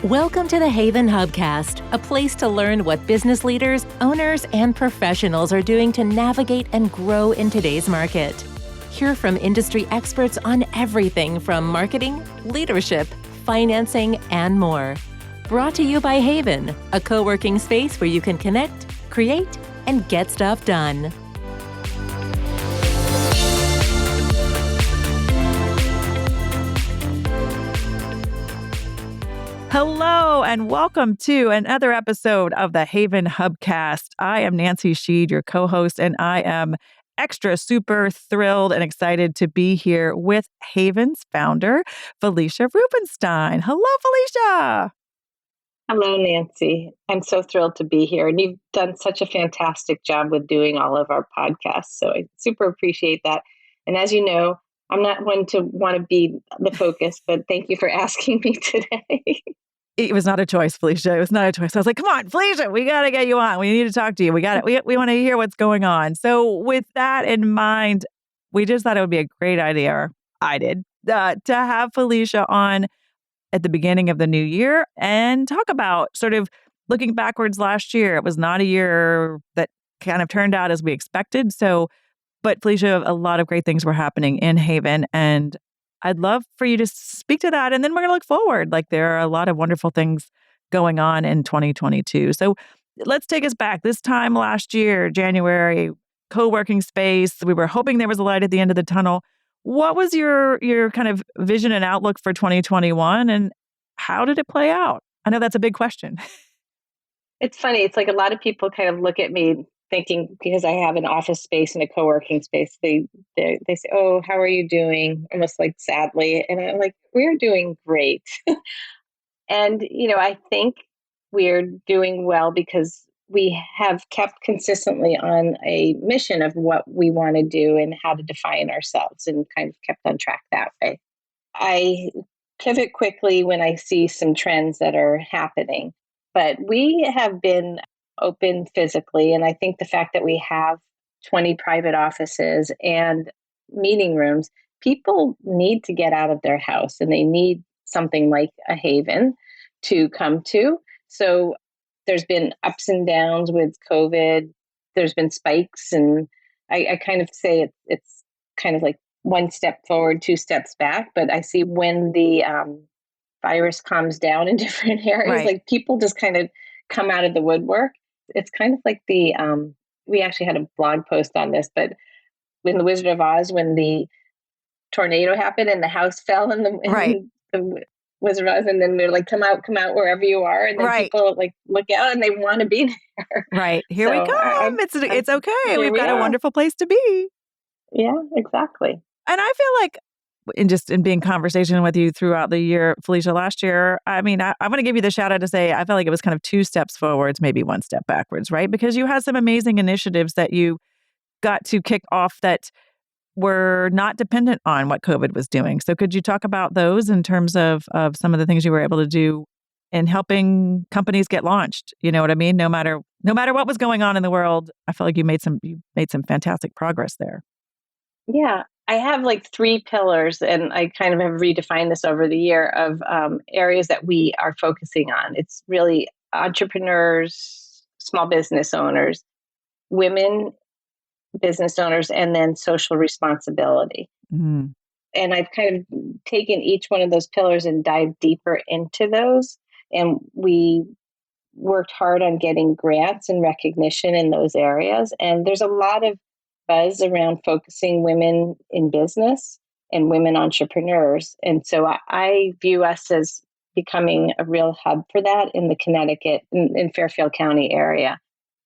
Welcome to the HAYVN Hubcast, a place to learn what business leaders, owners, and professionals are doing to navigate and grow in today's market. Hear from industry experts on everything from marketing, leadership, financing, and more. Brought to you by HAYVN, a co-working space where you can connect, create, and get stuff done. Hello, and welcome to another episode of the HAYVN Hubcast. I am Nancy Sheed, your co-host, and I am extra super thrilled and excited to be here with Havyn's founder, Felicia Rubinstein. Hello, Felicia. Hello, Nancy. I'm so thrilled to be here. And you've done such a fantastic job with doing all of our podcasts. So I super appreciate that. And as you know, I'm not one to want to be the focus, but thank you for asking me today. It was not a choice, Felicia. It was not a choice. I was like, come on, Felicia, we got to get you on. We need to talk to you. We want to hear what's going on. So with that in mind, we just thought it would be a great idea, or I did, to have Felicia on at the beginning of the new year and talk about sort of looking backwards last year. It was not a year that kind of turned out as we expected. But Felicia, a lot of great things were happening in HAYVN, and I'd love for you to speak to that. And then we're going to look forward. Like, there are a lot of wonderful things going on in 2022. So let's take us back. This time last year, January, co-working space. We were hoping there was a light at the end of the tunnel. What was your kind of vision and outlook for 2021, and how did it play out? I know that's a big question. It's funny. It's like a lot of people kind of look at me thinking, because I have an office space and a co-working space, they say, "Oh, how are you doing?" Almost like sadly. And I'm like, "We're doing great." And, I think we're doing well because we have kept consistently on a mission of what we want to do and how to define ourselves, and kind of kept on track that way. I pivot quickly when I see some trends that are happening, but we have been open physically. And I think the fact that we have 20 private offices and meeting rooms, people need to get out of their house and they need something like a HAYVN to come to. So there's been ups and downs with COVID. There's been spikes. And I kind of say it's kind of like one step forward, two steps back. But I see when the virus calms down in different areas, Right. Like people just kind of come out of the woodwork. It's kind of like we actually had a blog post on this, but in The Wizard of Oz, when the tornado happened and the house fell in the Wizard of Oz, and then they're like, come out wherever you are. And then people like look out and they want to be there. Right. Here we come. It's okay. We've got a wonderful place to be. Yeah, exactly. And I feel like in being conversation with you throughout the year, Felicia, last year, I mean, I want to give you the shout out to say, I felt like it was kind of two steps forwards, maybe one step backwards, right? Because you had some amazing initiatives that you got to kick off that were not dependent on what COVID was doing. So could you talk about those in terms of some of the things you were able to do in helping companies get launched? You know what I mean? No matter what was going on in the world, I feel like you made some fantastic progress there. Yeah. I have like 3 pillars, and I kind of have redefined this over the year of areas that we are focusing on. It's really entrepreneurs, small business owners, women business owners, and then social responsibility. Mm. And I've kind of taken each one of those pillars and dived deeper into those. And we worked hard on getting grants and recognition in those areas. And there's a lot of buzz around focusing women in business and women entrepreneurs. And so I view us as becoming a real hub for that in the Connecticut, in Fairfield County area.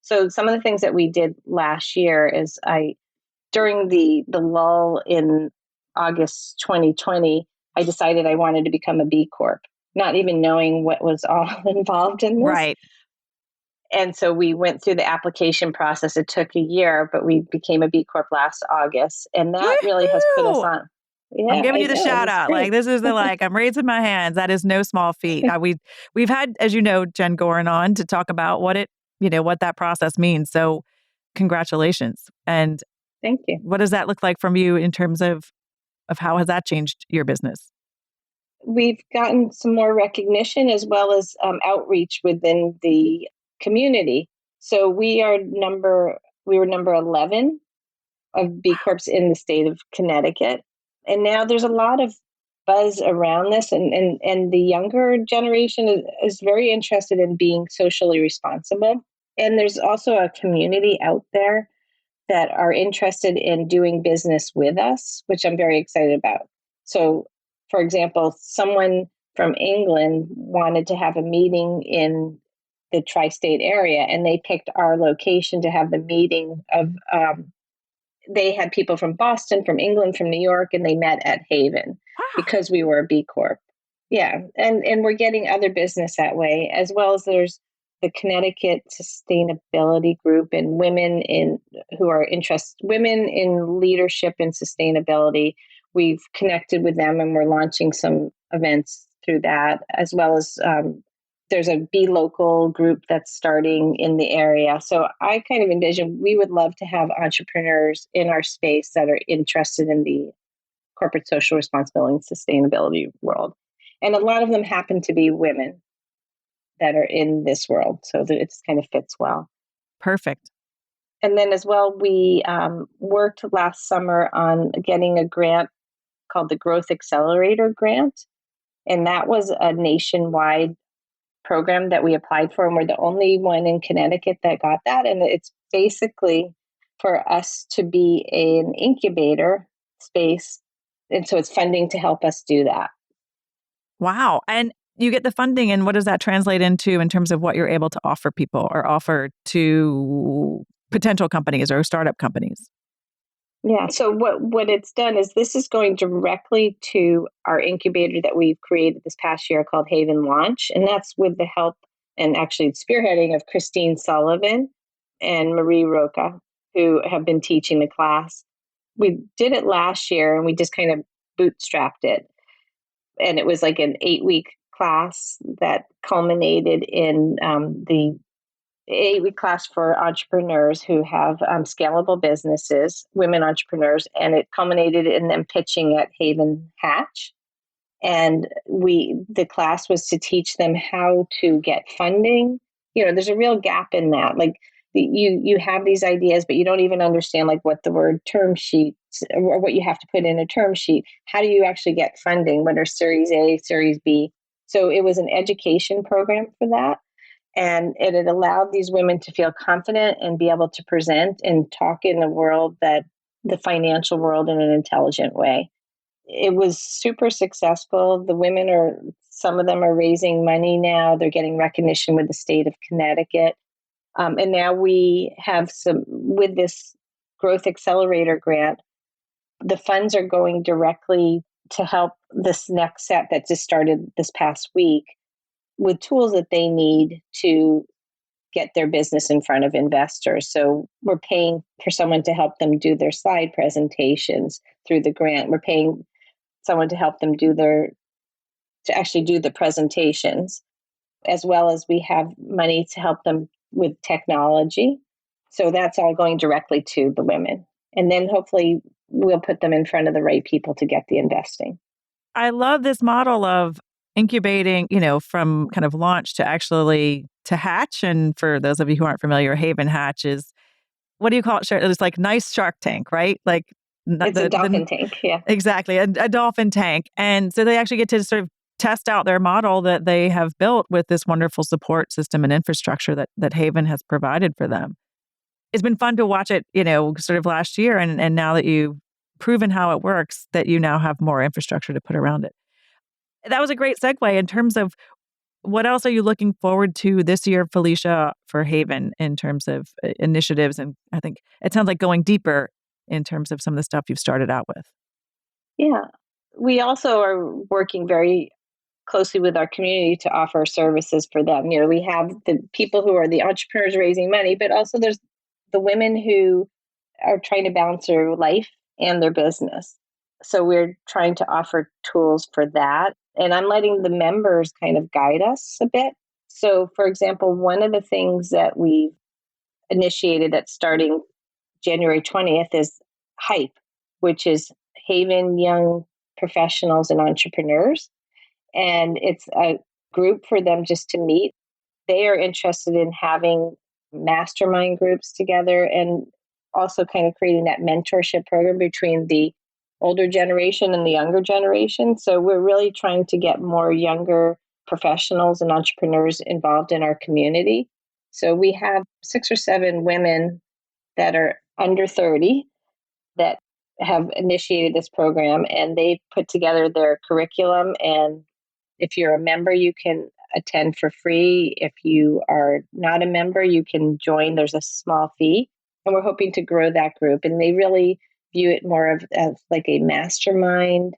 So some of the things that we did last year is during the lull in August 2020, I decided I wanted to become a B Corp, not even knowing what was all involved in this. Right. And so we went through the application process. It took a year, but we became a B Corp last August. And that really has put us on. Yeah, I'm giving you the shout out. Great. Like, this is I'm raising my hands. That is no small feat. We've had, as you know, Jen Gorin on to talk about what that process means. So congratulations. And thank you. What does that look like from you in terms of how has that changed your business? we've gotten some more recognition as well as outreach within the community. So we were number 11 of B Corps in the state of Connecticut. And now there's a lot of buzz around this, and the younger generation is very interested in being socially responsible. And there's also a community out there that are interested in doing business with us, which I'm very excited about. So, for example, someone from England wanted to have a meeting in the tri-state area, and they picked our location to have the meeting of they had people from Boston, from England, from New York, and they met at HAYVN Wow. because we were a B Corp. Yeah. And we're getting other business that way, as well as there's the Connecticut Sustainability Group and women in leadership and sustainability. We've connected with them and we're launching some events through that, as well as there's a Be Local group that's starting in the area. So I kind of envision we would love to have entrepreneurs in our space that are interested in the corporate social responsibility and sustainability world. And a lot of them happen to be women that are in this world. So that it kind of fits well. Perfect. And then as well, we worked last summer on getting a grant called the Growth Accelerator Grant. And that was a nationwide program that we applied for, and we're the only one in Connecticut that got that. And it's basically for us to be an incubator space. And so it's funding to help us do that. Wow. And you get the funding, and what does that translate into in terms of what you're able to offer people or offer to potential companies or startup companies? Yeah. So what it's done is this is going directly to our incubator that we've created this past year called HAYVN Launch. And that's with the help and actually spearheading of Christine Sullivan and Marie Roca, who have been teaching the class. We did it last year and we just kind of bootstrapped it. And it was like an 8-week class that culminated in the 8-week class for entrepreneurs who have scalable businesses, women entrepreneurs, and it culminated in them pitching at HAYVN Hatch. And the class was to teach them how to get funding. You know, there's a real gap in that. Like you have these ideas, but you don't even understand like what the word term sheet or what you have to put in a term sheet. How do you actually get funding? What are Series A, Series B? So it was an education program for that. And it had allowed these women to feel confident and be able to present and talk in the financial world in an intelligent way. It was super successful. Some of them are raising money now. They're getting recognition with the state of Connecticut. And now we have with this Growth Accelerator Grant, the funds are going directly to help this next set that just started this past week with tools that they need to get their business in front of investors. So we're paying for someone to help them do their slide presentations through the grant. We're paying someone to help them to actually do the presentations, as well as we have money to help them with technology. So that's all going directly to the women. And then hopefully we'll put them in front of the right people to get the investing. I love this model of incubating, from kind of launch to actually to hatch. And for those of you who aren't familiar, HAYVN Hatch is, what do you call it? It's like nice Shark Tank, right? Like it's a dolphin tank. Yeah, exactly. A dolphin tank. And so they actually get to sort of test out their model that they have built with this wonderful support system and infrastructure that HAYVN has provided for them. It's been fun to watch it, sort of last year. And now that you've proven how it works, that you now have more infrastructure to put around it. That was a great segue in terms of what else are you looking forward to this year, Felicia, for HAYVN in terms of initiatives? And I think it sounds like going deeper in terms of some of the stuff you've started out with. Yeah. We also are working very closely with our community to offer services for them. We have the people who are the entrepreneurs raising money, but also there's the women who are trying to balance their life and their business. So we're trying to offer tools for that. And I'm letting the members kind of guide us a bit. So, for example, one of the things that we've initiated that's starting January 20th is HYPE, which is HAYVN Young Professionals and Entrepreneurs. And it's a group for them just to meet. They are interested in having mastermind groups together and also kind of creating that mentorship program between the older generation and the younger generation. So we're really trying to get more younger professionals and entrepreneurs involved in our community. So we have 6 or 7 women that are under 30 that have initiated this program, and they've put together their curriculum. And if you're a member, you can attend for free. If you are not a member, you can join. There's a small fee. And we're hoping to grow that group. And they really view it more of as like a mastermind.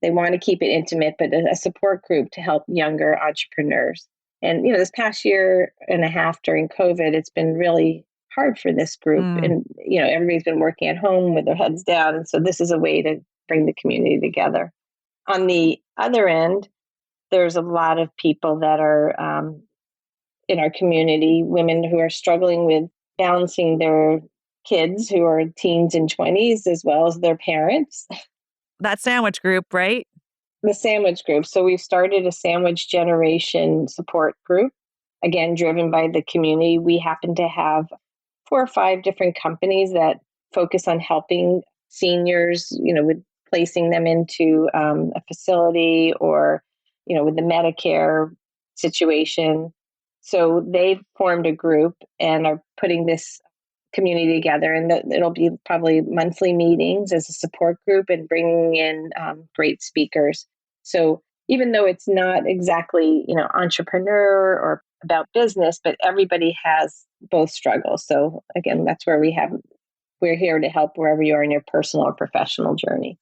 They want to keep it intimate, but a support group to help younger entrepreneurs. And, this past year and a half during COVID, it's been really hard for this group. And, everybody's been working at home with their heads down. And so this is a way to bring the community together. On the other end, there's a lot of people that are in our community, women who are struggling with balancing their kids who are teens and 20s, as well as their parents. That sandwich group, right? The sandwich group. So we've started a sandwich generation support group, again, driven by the community. We happen to have 4 or 5 different companies that focus on helping seniors, with placing them into a facility or, with the Medicare situation. So they've formed a group and are putting this community together, and it'll be probably monthly meetings as a support group and bringing in great speakers. So even though it's not exactly, entrepreneur or about business, but everybody has both struggles. So again, that's where we're here to help wherever you are in your personal or professional journey.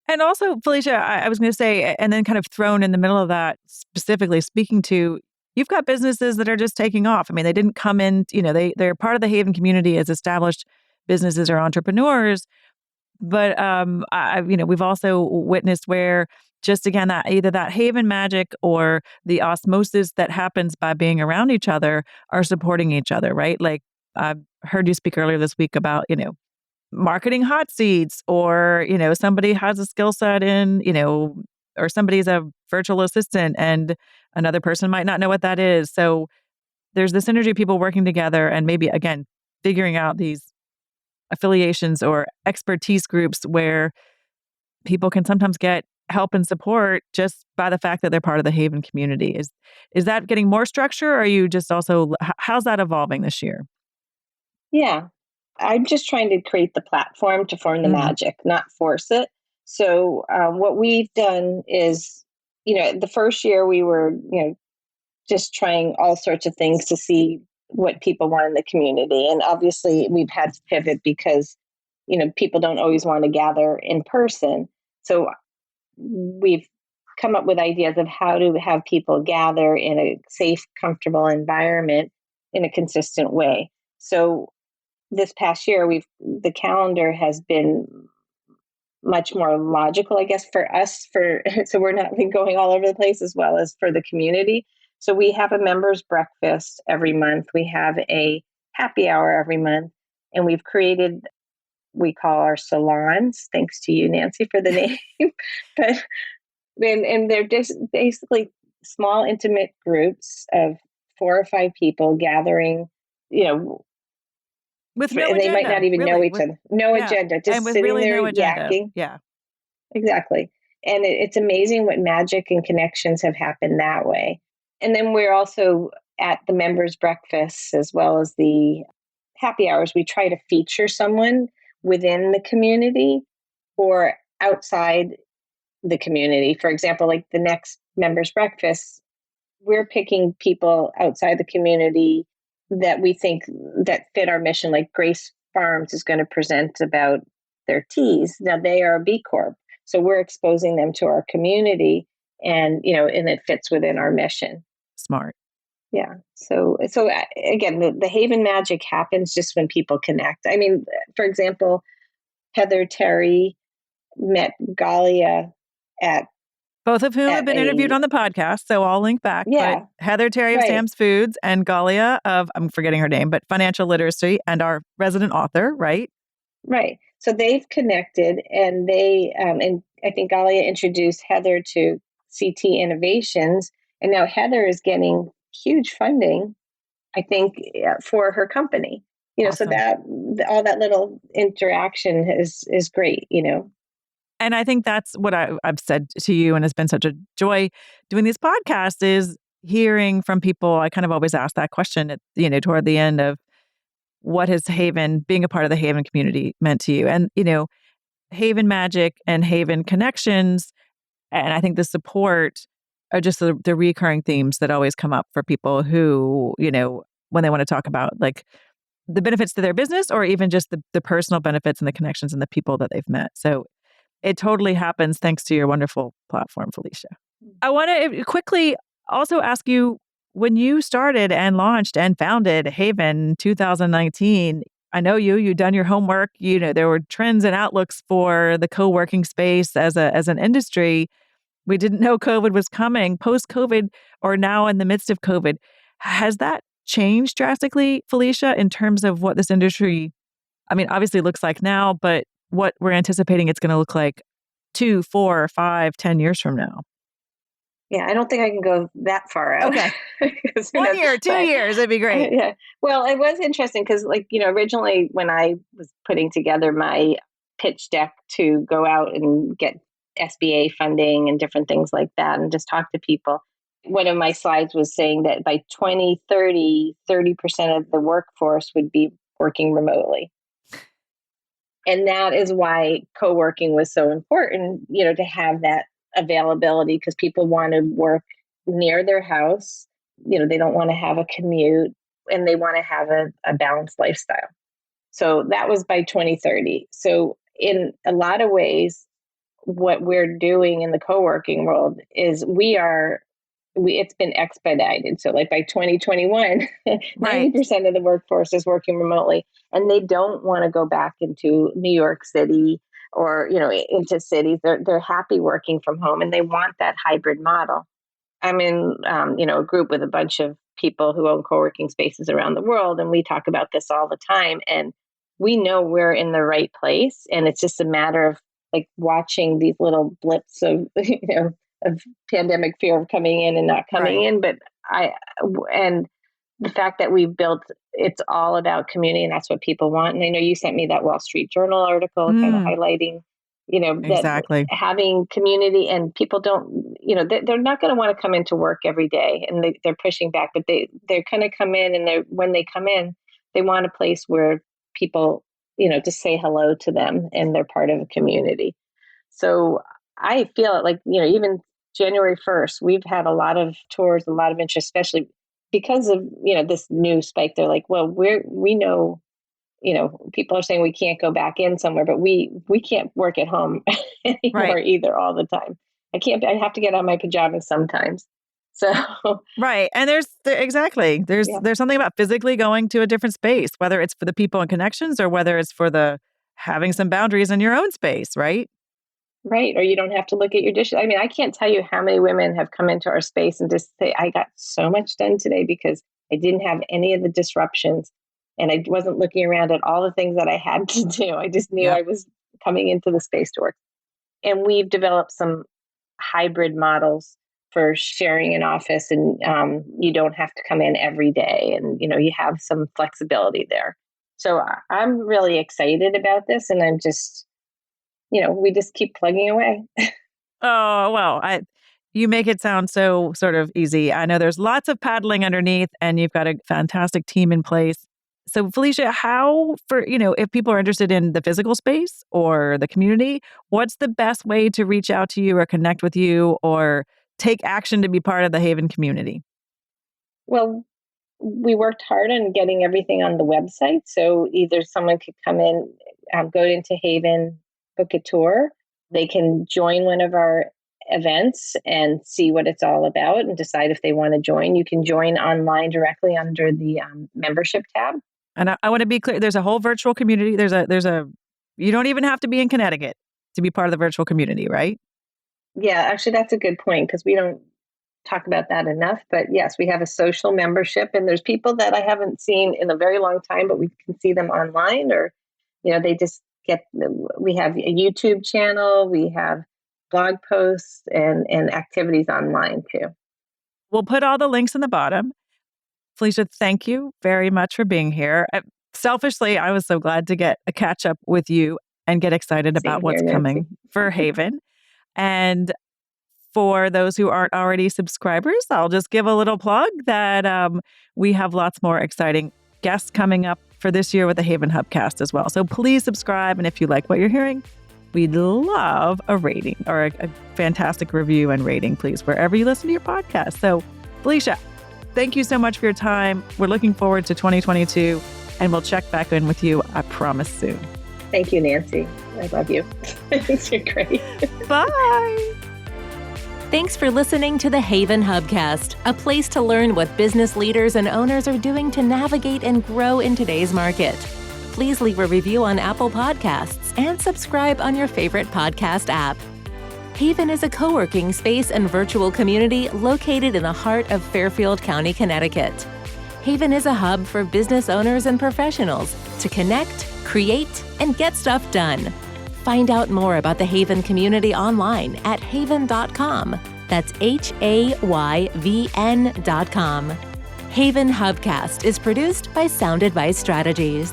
And also, Felicia, I was going to say, and then kind of thrown in the middle of that, specifically speaking to, you've got businesses that are just taking off. I mean, they didn't come in, they're part of the Havyn community as established businesses or entrepreneurs. But, we've also witnessed where just, again, that either that Havyn magic or the osmosis that happens by being around each other are supporting each other, right? Like I heard you speak earlier this week about, marketing hot seats, or, somebody has a skill set in, or somebody's a virtual assistant and another person might not know what that is. So there's this energy of people working together and maybe, again, figuring out these affiliations or expertise groups where people can sometimes get help and support just by the fact that they're part of the Havyn community. Is that getting more structure, or are you just also, how's that evolving this year? Yeah. I'm just trying to create the platform to form the magic, not force it. So what we've done is, the first year we were, just trying all sorts of things to see what people want in the community. And obviously we've had to pivot because, people don't always want to gather in person. So we've come up with ideas of how to have people gather in a safe, comfortable environment in a consistent way. So this past year, the calendar has been much more logical, I guess, for us. So we're not going all over the place, as well as for the community. So we have a members breakfast every month. We have a happy hour every month, and we've created, we call our salons. Thanks to you, Nancy, for the name. But and they're just basically small, intimate groups of 4 or 5 people gathering, with no and agenda, they might not even know each other. No agenda, just with sitting really there no agenda. yakking. Yeah, exactly. And it's amazing what magic and connections have happened that way. And then we're also at the members' breakfasts as well as the happy hours. We try to feature someone within the community or outside the community. For example, like the next members' breakfast, we're picking people outside the community that we think that fit our mission. Like Grace Farms is going to present about their teas. Now they are a B Corp. So we're exposing them to our community, and, and it fits within our mission. Smart. Yeah. So again, the Havyn magic happens just when people connect. I mean, for example, Heather Terry met Galia at both of whom have been interviewed on the podcast, so I'll link back. Yeah. But Heather Terry of Sam's Foods and Galia of, I'm forgetting her name, but Financial Literacy, and our resident author, right? Right. So they've connected, and they, and I think Galia introduced Heather to CT Innovations. And now Heather is getting huge funding, I think, for her company. So Awesome. that all that little interaction is great, And I think that's what I've said to you, and it's been such a joy doing these podcasts is hearing from people. I kind of always ask that question at, toward the end of what has HAYVN, being a part of the HAYVN community, meant to you? And, HAYVN Magic and HAYVN Connections, and I think the support are just the recurring themes that always come up for people who, when they want to talk about like the benefits to their business or even just the personal benefits and the connections and the people that they've met. So it totally happens thanks to your wonderful platform, Felicia. I want to quickly also ask you, when you started and launched and founded HAYVN in 2019, I know you'd done your homework. There were trends and outlooks for the co-working space as an industry. We didn't know COVID was coming. Post-COVID or now in the midst of COVID, has that changed drastically, Felicia, in terms of what this industry, obviously looks like now, but what we're anticipating it's going to look like 2, 4, 5, 10 years from now? Yeah, I don't think I can go that far out. Okay. 1 year, 2 years, it'd be great. Yeah. Well, it was interesting because, originally when I was putting together my pitch deck to go out and get SBA funding and different things like that and just talk to people, one of my slides was saying that by 2030, 30% of the workforce would be working remotely. And that is why co-working was so important, to have that availability, because people want to work near their house. They don't want to have a commute and they want to have a balanced lifestyle. So that was by 2030. So in a lot of ways, what we're doing in the co-working world is it's been expedited. So like by 2021, 90% of the workforce is working remotely, and they don't want to go back into New York City or, into cities. They're happy working from home and they want that hybrid model. I'm in, a group with a bunch of people who own co-working spaces around the world. And we talk about this all the time, and we know we're in the right place. And it's just a matter of like watching these little blips of, of pandemic fear of coming in and not coming in. But and the fact that we've built, it's all about community, and that's what people want. And I know you sent me that Wall Street Journal article kind of highlighting, exactly, that having community, and people don't, they're not going to want to come into work every day, and they're pushing back, but they're going to come in, and when they come in, they want a place where people, just say hello to them and they're part of a community. So I feel it like, even January 1st, we've had a lot of tours, a lot of interest, especially because of, this new spike. They're like, well, we know, people are saying we can't go back in somewhere, but we can't work at home anymore either all the time. I have to get on my pajamas sometimes. So right. And there's something about physically going to a different space, whether it's for the people and connections or whether it's for the having some boundaries in your own space, right? Right. Or you don't have to look at your dishes. I can't tell you how many women have come into our space and just say, I got so much done today because I didn't have any of the disruptions and I wasn't looking around at all the things that I had to do. I just knew I was coming into the space to work. And we've developed some hybrid models for sharing an office, and you don't have to come in every day, and you have some flexibility there. So I'm really excited about this, and I'm just, we just keep plugging away. Oh, well, you make it sound so sort of easy. I know there's lots of paddling underneath, and you've got a fantastic team in place. So Felicia, if people are interested in the physical space or the community, what's the best way to reach out to you or connect with you or take action to be part of the HAYVN community? Well, we worked hard on getting everything on the website. So either someone could come in, go into HAYVN, book a tour. They can join one of our events and see what it's all about and decide if they want to join. You can join online directly under the membership tab. And I want to be clear, there's a whole virtual community. You don't even have to be in Connecticut to be part of the virtual community, right? Yeah, actually, that's a good point because we don't talk about that enough. But yes, we have a social membership, and there's people that I haven't seen in a very long time, but we can see them online, or, they just we have a YouTube channel. We have blog posts and activities online too. We'll put all the links in the bottom. Felicia, thank you very much for being here. Selfishly, I was so glad to get a catch up with you and get excited Same about what's here, coming for HAYVN. And for those who aren't already subscribers, I'll just give a little plug that we have lots more exciting guests coming up for this year with the HAYVN Hubcast as well. So please subscribe. And if you like what you're hearing, we'd love a rating or a fantastic review and rating, please, wherever you listen to your podcast. So, Felicia, thank you so much for your time. We're looking forward to 2022, and we'll check back in with you, I promise, soon. Thank you, Nancy. I love you. You're great. Bye. Thanks for listening to the HAYVN Hubcast, a place to learn what business leaders and owners are doing to navigate and grow in today's market. Please leave a review on Apple Podcasts and subscribe on your favorite podcast app. HAYVN is a co-working space and virtual community located in the heart of Fairfield County, Connecticut. HAYVN is a hub for business owners and professionals to connect, create, and get stuff done. Find out more about the HAYVN community online at hayvn.com. That's HAYVN.com. HAYVN Hubcast is produced by Sound Advice Strategies.